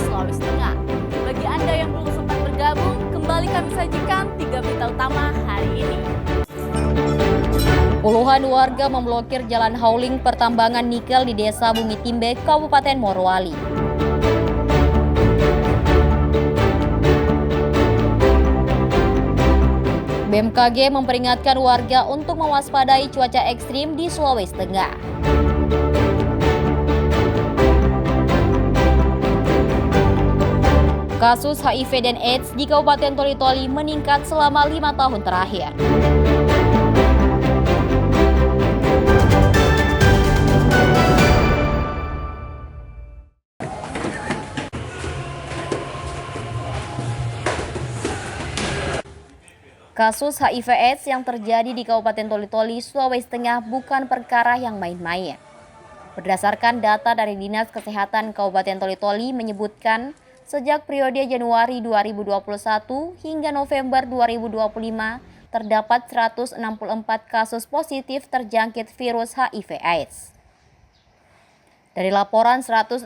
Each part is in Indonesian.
Sulawesi Tengah. Bagi Anda yang belum sempat bergabung, kembali kami sajikan 3 berita utama hari ini. Puluhan warga memblokir jalan hauling pertambangan nikel di Desa Bumi Timbe, Kabupaten Morowali. BMKG memperingatkan warga untuk mewaspadai cuaca ekstrim di Sulawesi Tengah. Kasus HIV dan AIDS di Kabupaten Toli-Toli meningkat selama 5 tahun terakhir. Kasus HIV/AIDS yang terjadi di Kabupaten Toli-Toli, Sulawesi Tengah bukan perkara yang main-main. Berdasarkan data dari Dinas Kesehatan Kabupaten Toli-Toli menyebutkan, sejak periode Januari 2021 hingga November 2025, terdapat 164 kasus positif terjangkit virus HIV/AIDS. Dari laporan 164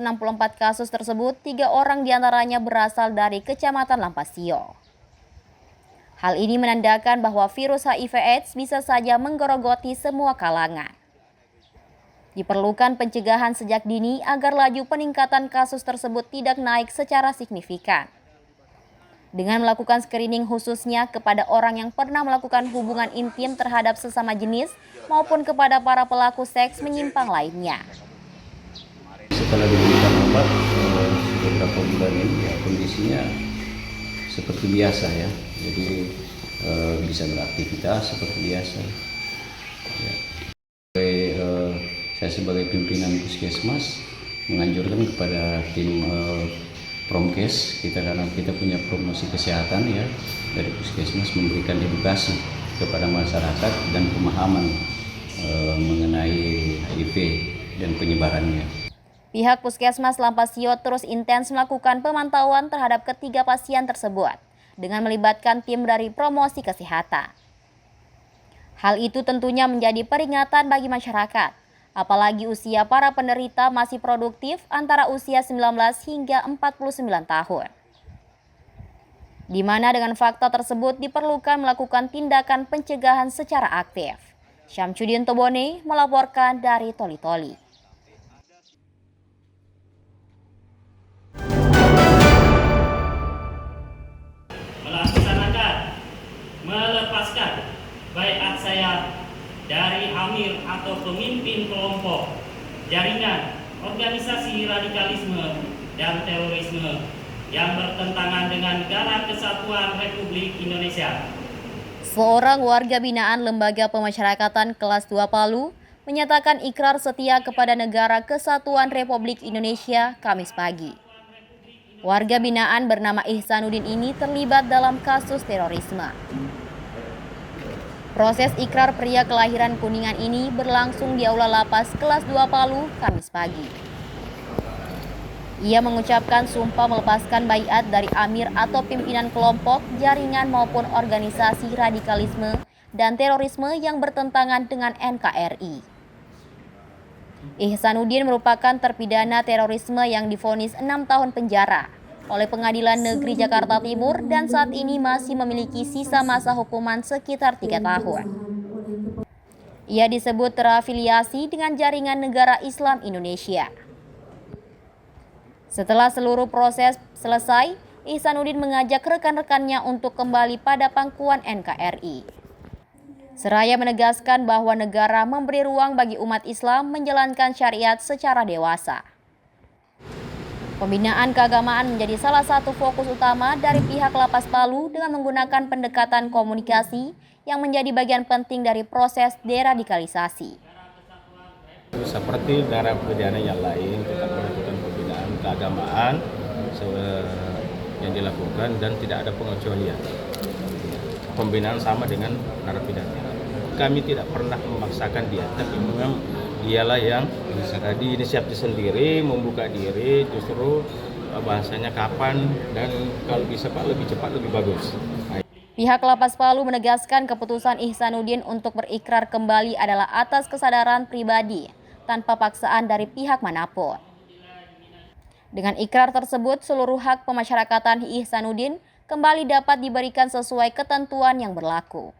kasus tersebut, 3 orang diantaranya berasal dari Kecamatan Lampasio. Hal ini menandakan bahwa virus HIV/AIDS bisa saja menggerogoti semua kalangan. Diperlukan pencegahan sejak dini agar laju peningkatan kasus tersebut tidak naik secara signifikan. Dengan melakukan screening khususnya kepada orang yang pernah melakukan hubungan intim terhadap sesama jenis maupun kepada para pelaku seks menyimpang lainnya. Setelah diberikan obat beberapa bulan ini ya, kondisinya seperti biasa ya, jadi bisa beraktivitas seperti biasa. Ya. Saya sebagai pimpinan Puskesmas menganjurkan kepada tim Promkes kita, karena kita punya promosi kesehatan ya dari Puskesmas, memberikan edukasi kepada masyarakat dan pemahaman mengenai HIV dan penyebarannya. Pihak Puskesmas Lampasio terus intens melakukan pemantauan terhadap ketiga pasien tersebut dengan melibatkan tim dari promosi kesehatan. Hal itu tentunya menjadi peringatan bagi masyarakat, apalagi usia para penderita masih produktif antara usia 19 hingga 49 tahun. Di mana dengan fakta tersebut diperlukan melakukan tindakan pencegahan secara aktif. Syamsuddin Tobone melaporkan dari Toli-Toli. Melepaskan baiat saya dari amir atau pemimpin kelompok, jaringan, organisasi radikalisme dan terorisme yang bertentangan dengan Negara Kesatuan Republik Indonesia. Seorang warga binaan Lembaga Pemasyarakatan kelas 2 Palu menyatakan ikrar setia kepada Negara Kesatuan Republik Indonesia Kamis pagi. Warga binaan bernama Ihsanuddin ini terlibat dalam kasus terorisme. Proses ikrar pria kelahiran Kuningan ini berlangsung di Aula Lapas kelas 2 Palu Kamis pagi. Ia mengucapkan sumpah melepaskan baiat dari amir atau pimpinan kelompok, jaringan maupun organisasi radikalisme dan terorisme yang bertentangan dengan NKRI. Ihsanuddin merupakan terpidana terorisme yang divonis 6 tahun penjara oleh Pengadilan Negeri Jakarta Timur dan saat ini masih memiliki sisa masa hukuman sekitar 3 tahun. Ia disebut terafiliasi dengan Jaringan Negara Islam Indonesia. Setelah seluruh proses selesai, Ihsanuddin mengajak rekan-rekannya untuk kembali pada pangkuan NKRI. Seraya menegaskan bahwa negara memberi ruang bagi umat Islam menjalankan syariat secara dewasa. Pembinaan keagamaan menjadi salah satu fokus utama dari pihak Lapas Palu dengan menggunakan pendekatan komunikasi yang menjadi bagian penting dari proses deradikalisasi. Seperti narapidana yang lain, tetap melakukan pembinaan keagamaan yang dilakukan dan tidak ada pengecualian. Pembinaan sama dengan narapidana. Kami tidak pernah memaksakan dia, tapi memang dialah yang diinisiatif sendiri, membuka diri, justru bahasanya kapan dan kalau bisa Pak lebih cepat lebih bagus. Pihak Lapas Palu menegaskan keputusan Ihsanuddin untuk berikrar kembali adalah atas kesadaran pribadi tanpa paksaan dari pihak manapun. Dengan ikrar tersebut, seluruh hak pemasyarakatan Ihsanuddin kembali dapat diberikan sesuai ketentuan yang berlaku.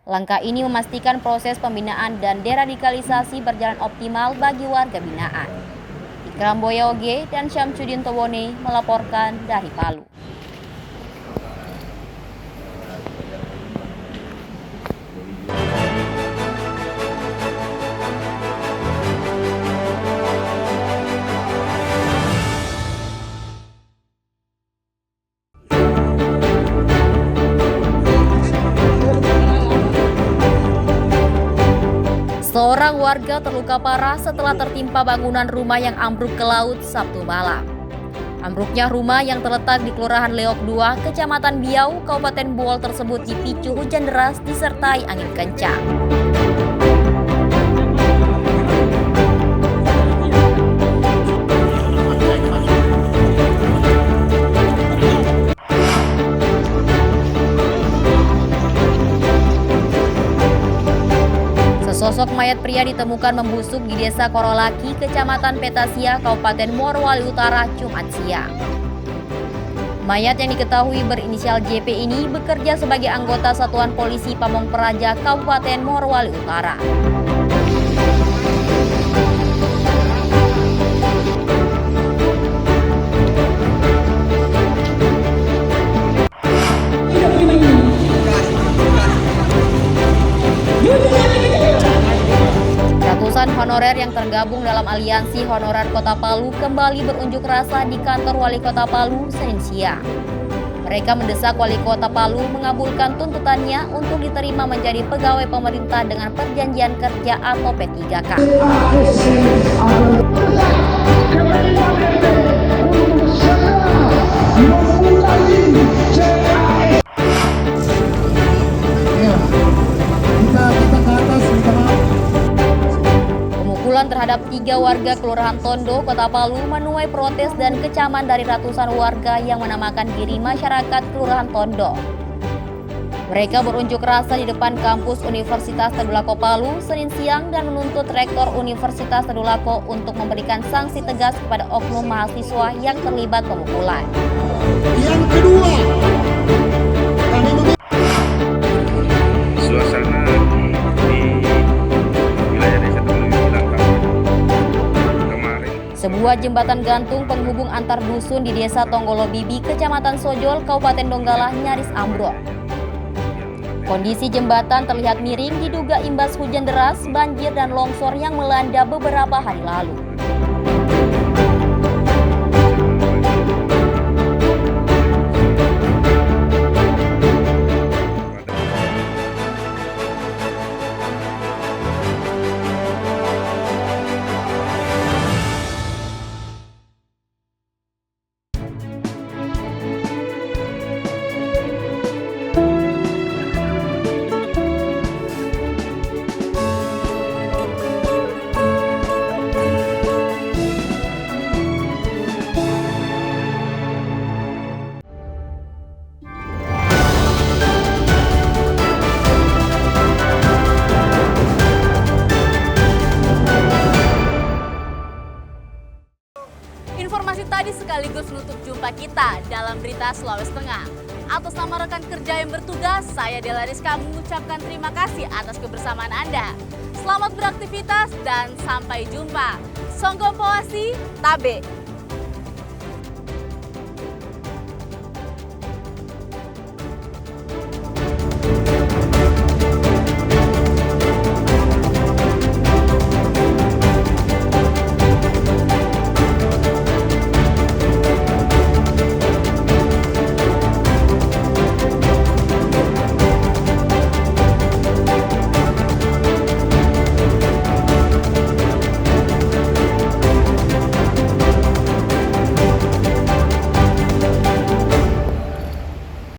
Langkah ini memastikan proses pembinaan dan deradikalisasi berjalan optimal bagi warga binaan. Ikram Boyoge dan Syamsuddin Tobone melaporkan dari Palu. Seorang warga terluka parah setelah tertimpa bangunan rumah yang ambruk ke laut Sabtu malam. Ambruknya rumah yang terletak di Kelurahan Leok 2, Kecamatan Biau, Kabupaten Bool tersebut dipicu hujan deras disertai angin kencang. Sosok mayat pria ditemukan membusuk di Desa Korolaki, Kecamatan Petasia, Kabupaten Morowali Utara, Jumat siang. Mayat yang diketahui berinisial JP ini bekerja sebagai anggota Satuan Polisi Pamong Praja, Kabupaten Morowali Utara. Ratusan honorer yang tergabung dalam aliansi honorer Kota Palu kembali berunjuk rasa di kantor Wali Kota Palu Senin siang. Mereka mendesak Wali Kota Palu mengabulkan tuntutannya untuk diterima menjadi pegawai pemerintah dengan perjanjian kerja atau P3K. Pemukulan terhadap 3 warga Kelurahan Tondo, Kota Palu menuai protes dan kecaman dari ratusan warga yang menamakan diri masyarakat Kelurahan Tondo. Mereka berunjuk rasa di depan kampus Universitas Tadulako Palu Senin siang dan menuntut Rektor Universitas Tadulako untuk memberikan sanksi tegas kepada oknum mahasiswa yang terlibat pemukulan. Yang kedua, kami suasana di wilayah desa Tenggelam kemarin. Sebuah jembatan gantung penghubung antar dusun di Desa Tonggolo Bibi, Kecamatan Sojol, Kabupaten Donggala nyaris ambruk. Kondisi jembatan terlihat miring diduga imbas hujan deras, banjir dan longsor yang melanda beberapa hari lalu. Informasi tadi sekaligus menutup jumpa kita dalam Berita Sulawesi Tengah. Atas nama rekan kerja yang bertugas, saya Della Rizka mengucapkan terima kasih atas kebersamaan Anda. Selamat beraktivitas dan sampai jumpa. Songgom Powasi, Tabe.